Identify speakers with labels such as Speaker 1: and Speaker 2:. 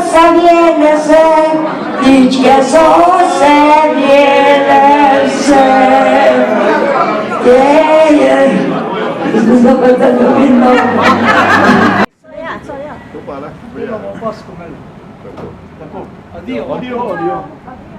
Speaker 1: se viene se, dici che so se viene se. Scusa per te, no.
Speaker 2: Tu parla? Io non posso come lui. Addio. Addio.